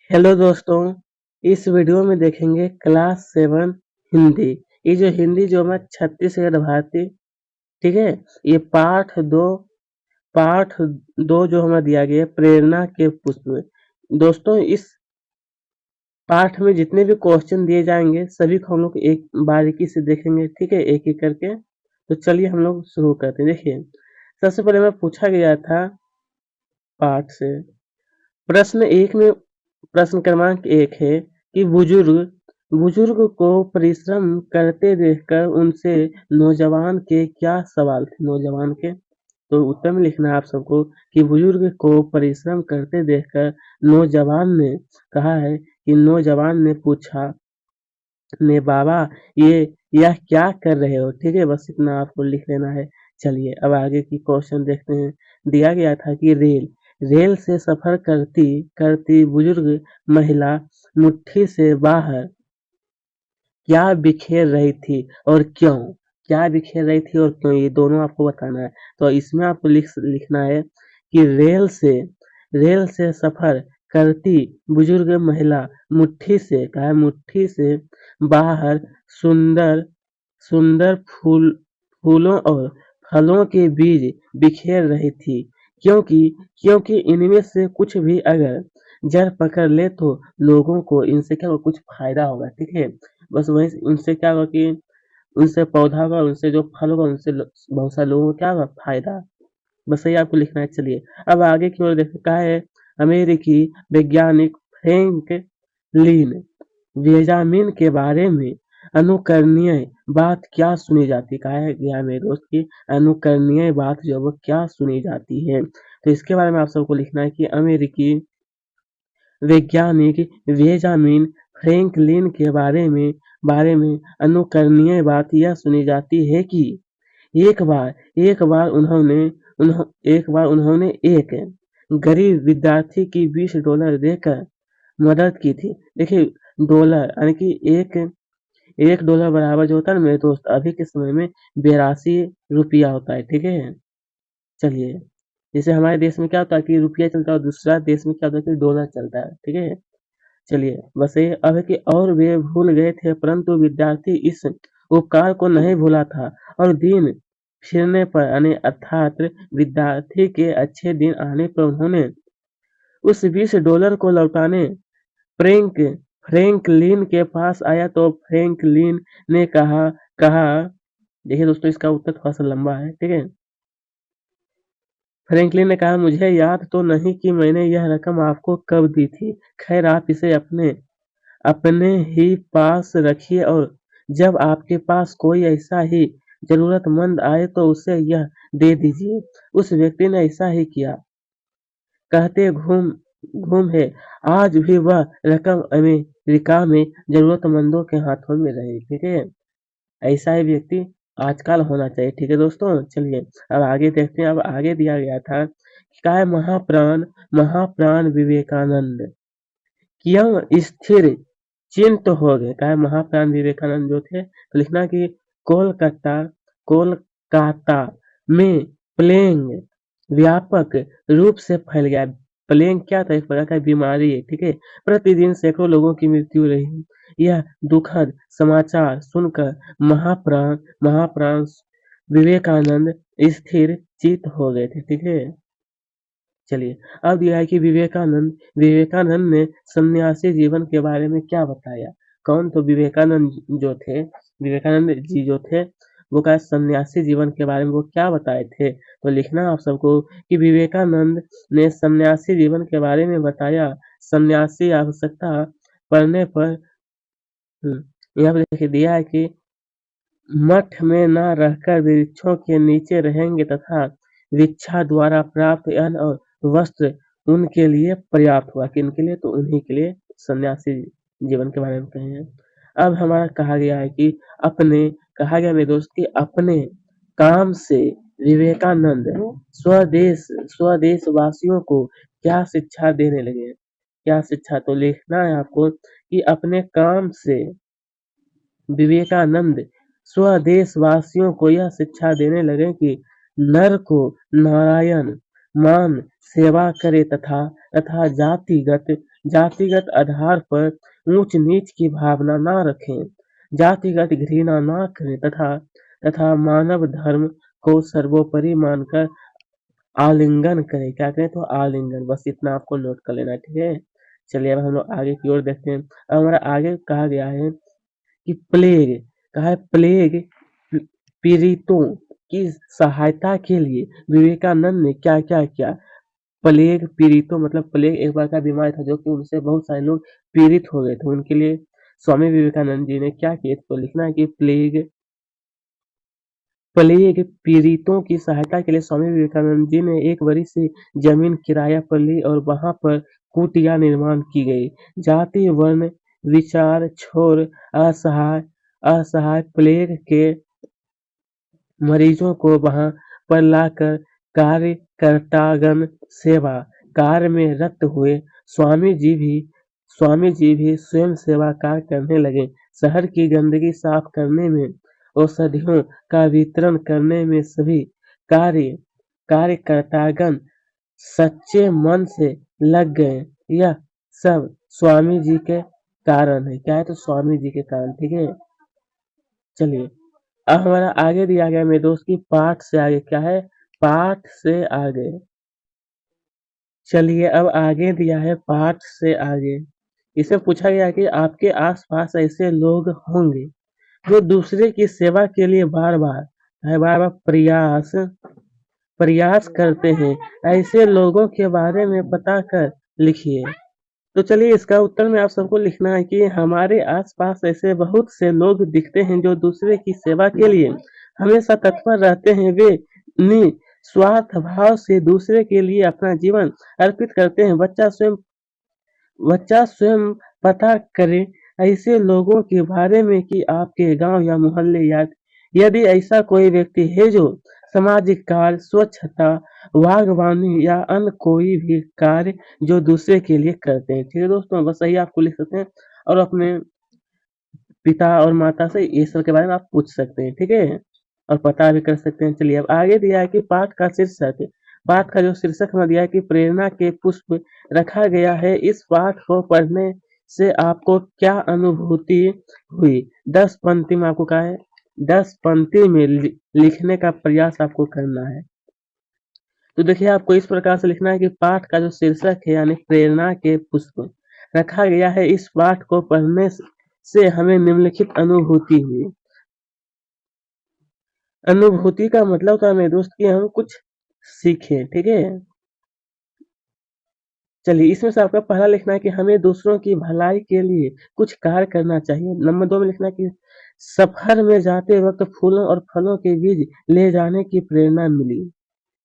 Hello दोस्तों, इस video में देखेंगे क्लास 7 हिंदी। ये जो हिंदी जो हमारा छत्तीसगढ़ भारती, ठीक है। ये पाठ दो जो हमें दिया गया है, प्रेरणा के पुष्प में। दोस्तों, इस पाठ में जितने भी क्वेश्चन दिए जाएंगे सभी को हम लोग एक बारीकी से देखेंगे, ठीक है, एक एक करके। तो चलिए हम लोग शुरू करते हैं। देखिए, सबसे पहले हमें पूछा गया था पाठ से प्रश्न क्रमांक 1 है कि बुजुर्ग बुजुर्ग को परिश्रम करते देखकर उनसे नौजवान के क्या सवाल थे। नौजवान के तो उत्तर में लिखना है आप सबको कि बुजुर्ग को परिश्रम करते देखकर नौजवान ने कहा है कि नौजवान ने पूछा ने बाबा ये यह क्या कर रहे हो। ठीक है, बस इतना आपको लिख लेना है। चलिए अब आगे की क्वेश्चन देखते हैं। दिया गया था कि रेल से सफर करती करती बुजुर्ग महिला मुट्ठी से बाहर क्या बिखेर रही थी और क्यों। क्या बिखेर रही थी और क्यों, ये दोनों आपको बताना है। तो इसमें आपको लिखना है कि रेल से सफर करती बुजुर्ग महिला मुट्ठी से बाहर सुंदर सुंदर फूलों और फलों के बीज बिखेर रही थी। क्योंकि क्योंकि इनमें से कुछ भी अगर जड़ पकड़ ले तो लोगों को इनसे क्या होगा, कुछ फायदा होगा। ठीक है, बस वही उनसे क्या होगा कि उनसे पौधा होगा, उनसे जो फल होगा, उनसे बहुत सारे लोगों को क्या होगा, फायदा। बस यही आपको लिखना है। चलिए अब आगे की ओर देखते क्या है। अमेरिकी वैज्ञानिक फ्रैंक लीन बेंजामिन के बारे में अनुकरणीय बात क्या सुनी जाती। कहा है गया मेरे दोस्त की अनुकरणीय बात जो है वो क्या सुनी जाती है। तो इसके बारे में आप सबको लिखना है कि अमेरिकी वैज्ञानिक बेंजामिन फ्रैंकलिन के बारे में अनुकरणीय बात यह सुनी जाती है कि एक बार उन्होंने एक गरीब विद्यार्थी की $20 देकर मदद की थी। देखिए, डॉलर यानी कि एक डॉलर बराबर जो होता है ना मेरे दोस्त, अभी के समय में 82 रुपया होता है। ठीक है, चलिए, जैसे हमारे देश में क्या होता है कि रुपया चलता है और दूसरा देश में क्या होता है कि डॉलर चलता है। ठीक है, चलिए बस ये अब है कि और वे भूल गए थे परंतु विद्यार्थी इस उपकार को नहीं भूला था और दिन फिरने पर यानी अर्थात विद्यार्थी के अच्छे दिन आने पर उन्होंने उस $20 को लौटाने फ्रैंक फ्रैंकलिन के पास आया तो फ्रैंकलिन ने कहा। देखिए दोस्तों, इसका उत्तर थोड़ा सा लंबा है। ठीक है, फ्रैंकलिन ने कहा मुझे याद तो नहीं कि मैंने यह रकम आपको कब दी थी। खैर आप इसे अपने अपने ही पास रखिए और जब आपके पास कोई ऐसा ही जरूरतमंद आए तो उसे यह दे दीजिए। उस व्यक्ति ने ऐसा ही किया। कहते घूम घूम है आज भी वह रकम अमेरिका में जरूरतमंदों के हाथों में रही। ठीक है, ऐसा ही व्यक्ति आजकल होना चाहिए। ठीक है दोस्तों, चलिए अब आगे देखते हैं। अब आगे दिया गया था कि क्या है महाप्राण विवेकानंद क्यों स्थिर चिंत हो गए। क्या है महाप्राण विवेकानंद जो थे, तो लिखना कि कोलकाता कोलकाता में प्लेग व्यापक रूप से फैल गया। प्लेग क्या था, एक प्रकार का बीमारी है। ठीक है, प्रतिदिन सैकड़ों लोगों की मृत्यु रही। यह दुखद समाचार सुनकर महाप्राण विवेकानंद स्थिर चित हो गए थे। ठीक है, चलिए अब यह है कि विवेकानंद ने सन्यासी जीवन के बारे में क्या बताया। कौन तो विवेकानंद जी जो थे वो क्या सन्यासी जीवन के बारे में वो क्या बताए थे। तो लिखना आप सबको कि विवेकानंद ने सन्यासी जीवन के बारे में बताया। सन्यासी आवश्यकता पड़ने पर यहाँ पे देखिए दिया है कि मठ में न रहकर वृक्षों के नीचे रहेंगे तथा वृक्षा द्वारा प्राप्त अन्न और वस्त्र उनके लिए पर्याप्त हुआ। किनके लिए, तो उन्हीं के लिए सन्यासी जीवन के बारे में कहे हैं। अब हमारा कहा गया है कि कहा गया मेरे दोस्त कि अपने काम से विवेकानंद स्वदेश वासियों को क्या शिक्षा देने लगे। क्या शिक्षा, तो लिखना है आपको कि अपने काम से विवेकानंद स्वदेशवासियों को यह शिक्षा देने लगे कि नर को नारायण मान सेवा करे तथा तथा जातिगत आधार पर ऊंच नीच की भावना न रखें, जातिगत घृणा न करें तथा तथा मानव धर्म को सर्वोपरि मानकर आलिंगन करें। क्या करें? तो आलिंगन। बस इतना आपको नोट कर लेना है, ठीक है। चलिए अब हम लोग आगे की ओर देखते हैं। अब हमारा आगे कहा गया है कि प्लेग, कहा है प्लेग पीड़ितों की सहायता के लिए विवेकानंद ने क्या क्या किया। प्लेग पीड़ितों मतलब प्लेग एक बार का बीमारी था जो कि उनसे बहुत सारे लोग पीड़ित हो गए थे। उनके लिए स्वामी विवेकानंद जी ने क्या किया, तो लिखना है कि प्लेग पीड़ितों की सहायता के लिए स्वामी विवेकानंद जी ने एक बड़ी सी जमीन किराया पर ली और वहां पर कुटिया निर्माण की गई। जाति वर्ण विचार छोड़ असहाय असहाय प्लेग के मरीजों को वहां पर लाकर कार्यकर्तागण सेवा कार्य में रत हुए। स्वामी जी भी स्वयं सेवा कार्य करने लगे। शहर की गंदगी साफ करने में, औषधियों का वितरण करने में सभी कार्य कार्यकर्तागण सच्चे मन से लग गए। यह सब स्वामी जी के कारण है। क्या है? तो स्वामी जी के कारण, ठीक है। चलिए अब हमारा आगे दिया गया मेरे दोस्त की पाठ से आगे क्या है, पाठ से आगे। चलिए अब आगे दिया है पाठ से आगे। इसमें पूछा गया है कि आपके आसपास ऐसे लोग होंगे जो दूसरे की सेवा के लिए बार बार प्रयास प्रयास करते हैं। ऐसे लोगों के बारे में पता कर लिखिए। तो चलिए इसका उत्तर में आप सबको लिखना है कि हमारे आसपास ऐसे बहुत से लोग दिखते हैं जो दूसरे की सेवा के लिए हमेशा तत्पर रहते हैं। वे निस्वार्थ भाव से दूसरे के लिए अपना जीवन अर्पित करते हैं। बच्चा स्वयं पता करे ऐसे लोगों के बारे में कि आपके गांव या मोहल्ले या यदि ऐसा कोई व्यक्ति है जो सामाजिक कार्य, स्वच्छता, बागवानी या अन्य कोई भी कार्य जो दूसरे के लिए करते हैं। ठीक है दोस्तों, बस यही आपको लिख सकते हैं और अपने पिता और माता से ये सब के बारे में आप पूछ सकते हैं, ठीक है, और पता भी कर सकते हैं। चलिए अब आगे दिया है कि पाठ का जो शीर्षक में दिया है कि प्रेरणा के पुष्प रखा गया है। इस पाठ को पढ़ने से आपको क्या अनुभूति हुई? 10 पंक्ति में आपको कहा है, 10 पंक्ति में लिखने का प्रयास आपको करना है। तो देखिए आपको इस प्रकार से लिखना है कि पाठ का जो शीर्षक है यानी प्रेरणा के पुष्प रखा गया है। इस पाठ को पढ़ने से हमें निम्नलिखित अनुभूति हुई। अनुभूति का मतलब होता है मेरे दोस्त कि हम कुछ सीखे, ठीक है। चलिए इसमें से आपका पहला लिखना है कि हमें दूसरों की भलाई के लिए कुछ कार्य करना चाहिए। नंबर 2 में लिखना है कि सफर में जाते वक्त फूलों और फलों के बीज ले जाने की प्रेरणा मिली।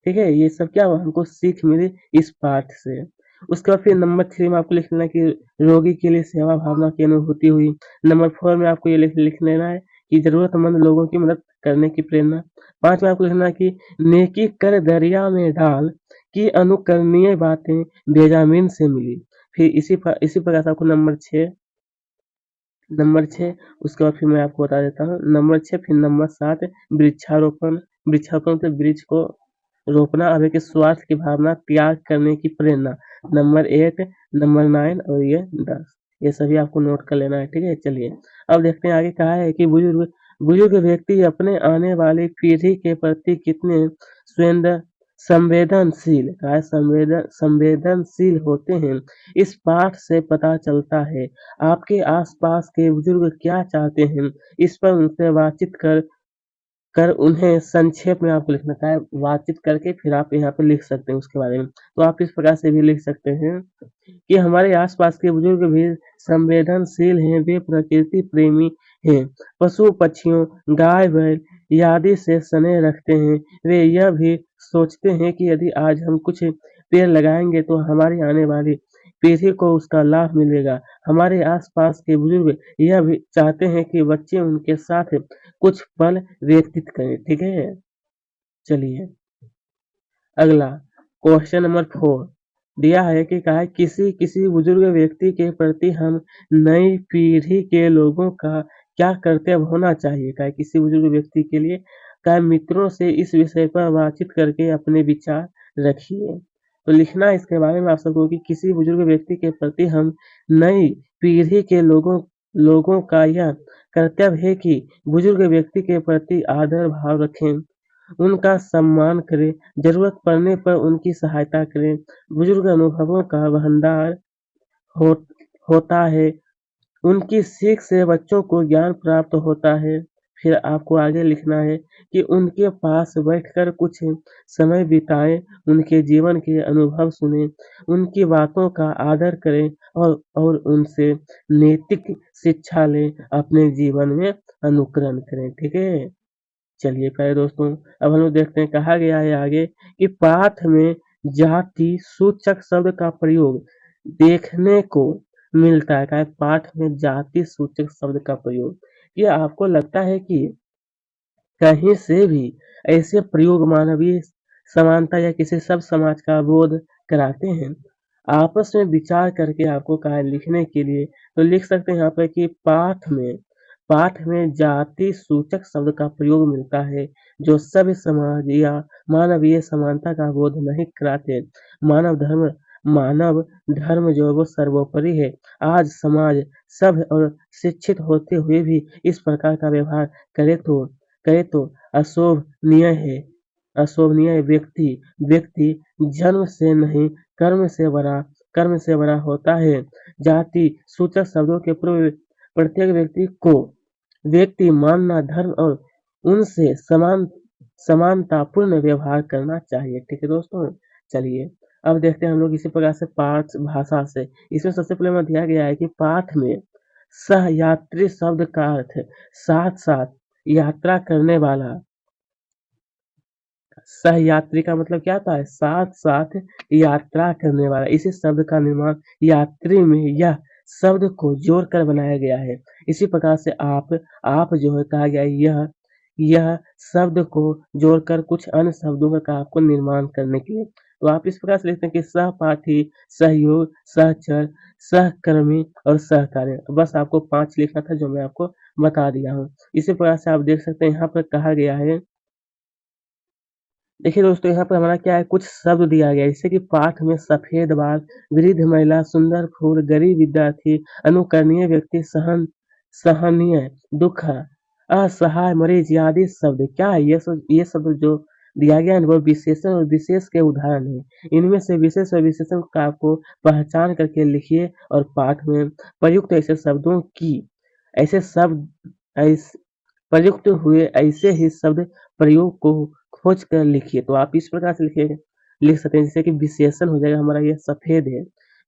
ठीक है, ये सब क्या हुआ, हमको सीख मिली इस पाठ से। उसके बाद फिर नंबर 3 में आपको लिख लेना है कि रोगी के लिए सेवा भावना की अनुभूति हुई। नंबर 4 में आपको ये लिख लेना है कि जरूरतमंद लोगों की मदद करने की प्रेरणा। 5 में आपको लिखना है कि नेकी कर दरिया में डाल की अनुकरणीय बातें बेंजामिन से मिली। फिर इसी प्रकार से आपको नंबर 6 उसके बाद फिर मैं आपको बता देता हूँ नंबर 6 फिर नंबर 7 वृक्षारोपण वृक्षारोपण से वृक्ष को रोपना, अभी के स्वार्थ की भावना, त्याग करने की प्रेरणा। नंबर 8 नंबर 9 और ये 10 ये सभी आपको नोट कर लेना है, ठीक है। चलिए अब देखते हैं आगे कहा है कि बुजुर्ग बुजुर्ग व्यक्ति अपने आने वाली पीढ़ी के प्रति कितने संवेदनशील संवेदनशील होते हैं, इस पाठ से पता चलता है। आपके आसपास के बुजुर्ग क्या चाहते हैं, इस पर उनसे बातचीत कर उन्हें संक्षेप में आपको लिखना है। बातचीत करके फिर आप यहाँ पे लिख सकते हैं उसके बारे में। तो आप इस प्रकार से भी लिख सकते हैं कि हमारे आसपास के बुजुर्ग भी संवेदनशील हैं, वे प्रकृति प्रेमी हैं, पशु पक्षियों, गाय बैल आदि से स्नेह रखते हैं। वे यह भी सोचते हैं कि यदि आज हम कुछ पेड़ लगाएंगे तो हमारी आने वाली पीढ़ी को उसका लाभ मिलेगा। हमारे आसपास के बुजुर्ग यह भी चाहते हैं कि बच्चे उनके साथ कुछ पल व्यतीत करें, ठीक है। चलिए अगला क्वेश्चन नंबर 4 दिया है कि कहा है किसी किसी बुजुर्ग व्यक्ति के प्रति हम नई पीढ़ी के लोगों का क्या कर्तव्य होना चाहिए। कहा किसी बुजुर्ग व्यक्ति के लिए कहा मित्रों से इस विषय पर बातचीत करके अपने विचार रखिए। तो लिखना इसके बारे में आप सबको कि किसी बुजुर्ग व्यक्ति के प्रति हम नई पीढ़ी के लोगों लोगों का यह कर्तव्य है कि बुजुर्ग व्यक्ति के प्रति आदर भाव रखें, उनका सम्मान करें, ज़रूरत पड़ने पर उनकी सहायता करें। बुजुर्ग अनुभवों का भंडार हो होता है, उनकी सीख से बच्चों को ज्ञान प्राप्त होता है। फिर आपको आगे लिखना है कि उनके पास बैठकर कुछ समय बिताएँ, उनके जीवन के अनुभव सुनें, उनकी बातों का आदर करें और उनसे नैतिक शिक्षा लें, अपने जीवन में अनुकरण करें। ठीक है? चलिए प्यारे दोस्तों, अब हम लोग देखते हैं कहा गया है आगे कि पाठ में जाति सूचक शब्द का प्रयोग देखने को मिलता है। क्या है? पाठ में जाति सूचक शब्द का प्रयोग। ये आपको लगता है कि कहीं से भी ऐसे प्रयोग मानवीय समानता या किसी सब समाज का बोध कराते हैं। आपस में विचार करके आपको कहा है लिखने के लिए, तो लिख सकते हैं यहाँ पे कि पाठ में जाति सूचक शब्द का प्रयोग मिलता है जो सभ्य समाज या मानवीय समानता का बोध नहीं कराते। मानव धर्म जो है वो सर्वोपरि है। आज समाज सभ्य और शिक्षित होते हुए भी इस प्रकार का व्यवहार करे तो करे तो अशोभनीय है। अशोभनीय व्यक्ति व्यक्ति जन्म से नहीं कर्म से बड़ा होता है। जाति सूचक शब्दों के पूर्व प्रत्येक व्यक्ति को व्यक्ति मानना धर्म और उनसे समानतापूर्ण व्यवहार करना चाहिए। ठीक है दोस्तों, चलिए अब देखते हैं हम लोग इसी प्रकार से पाठ भाषा से। इसमें सबसे पहले हमें दिया गया है कि पाठ में सहयात्री शब्द का अर्थ साथ साथ यात्रा करने वाला। सहयात्री का मतलब क्या होता है? साथ साथ यात्रा करने वाला। इसी शब्द का निर्माण यात्री में यह शब्द को जोड़कर बनाया गया है। इसी प्रकार से आप जो है कहा गया है यह शब्द को जोड़कर कुछ अन्य शब्दों का आपको निर्माण करने के लिए। तो आप इस प्रकार से लिखते हैं कि सहपाठी, सहयोग, सहचर, सहकर्मी और सहकार्य। बस आपको 5 लिखना था जो मैं आपको बता दिया हूँ। इसी प्रकार से आप देख सकते हैं यहाँ पर कहा गया है। देखिए दोस्तों, यहाँ पर हमारा क्या है, कुछ शब्द दिया गया है जैसे कि पाठ में सफेद बाल, वृद्ध महिला, सुंदर फूल, गरीब विद्यार्थी, अनुकरणीय व्यक्ति, सहनीय दुख, असहाय मरीज आदि शब्द क्या है? ये शब्द जो दिया गया है वो विशेषण और विशेष के उदाहरण है। इनमें से विशेष और विशेषण का आपको पहचान करके लिखिए और पाठ में प्रयुक्त ऐसे शब्दों की ऐसे शब्द ऐसे प्रयुक्त हुए ऐसे ही शब्द प्रयोग को खोज कर लिखिए। तो आप इस प्रकार से लिख सकते हैं जैसे कि विशेषण हो जाएगा हमारा, ये सफेद है,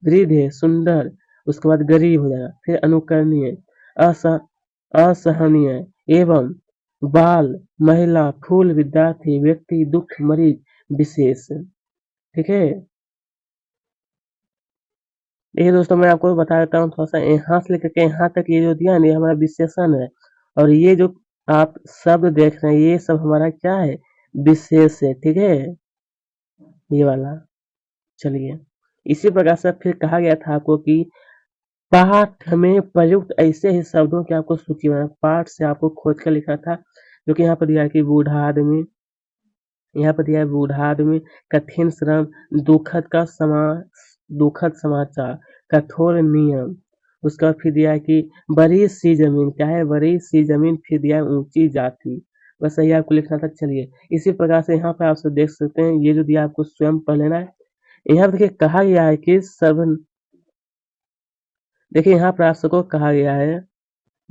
वृद्ध है, सुंदर, उसके बाद गरीब हो जाएगा, फिर अनुकरणीय, असहनीय एवं बाल, महिला, फूल, विद्यार्थी, व्यक्ति, दुख, मरीज, विशेष। ठीक है, देखिए दोस्तों मैं आपको बता देता हूँ थोड़ा सा, यहाँ से लेकर के यहाँ तक ये जो दिया है ये हमारा विशेषण है और ये जो आप शब्द देख रहे हैं ये सब हमारा क्या है, विशेष है। ठीक है, ये वाला। चलिए इसी प्रकार से फिर कहा गया था आपको कि पाठ में प्रयुक्त ऐसे ही शब्दों की आपको सूची बनाना, पाठ से आपको खोज कर लिखा था जो कि यहाँ पर दिया है कि बूढ़ा आदमी, यहाँ पर दिया है बूढ़ा आदमी, कठिन श्रम, दुखद का समा दुखद समाचार, कठोर नियम। उसका बाद फिर दिया है कि बड़ी सी जमीन, क्या है बड़ी सी जमीन, फिर दिया है ऊंची जाति। बस यही आपको लिखना था। चलिए इसी प्रकार से यहाँ पर आप सब देख सकते हैं ये जो दिया आपको स्वयं पढ़ लेना है। यहाँ पर देखिए कहा गया है कि देखिए यहाँ पर आप सबको कहा गया है,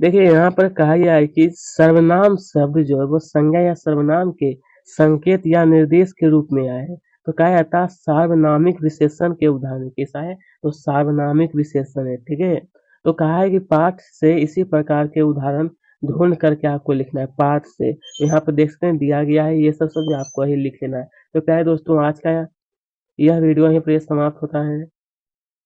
देखिए यहाँ पर कहा गया है कि सर्वनाम शब्द जो है वो संज्ञा या सर्वनाम के संकेत या निर्देश के रूप में आए हैं। तो कहा जाता है सार्वनामिक विशेषण के उदाहरण कैसा है, तो सार्वनामिक विशेषण है। ठीक है, तो कहा है कि पाठ से इसी प्रकार के उदाहरण ढूंढ करके आपको लिखना है पाठ से। तो यहाँ पर देख सकते हैं दिया गया है ये सब शब्द आपको ही लिख लेना है। तो प्यारे दोस्तों आज का यह वीडियो यहीं पर समाप्त होता है।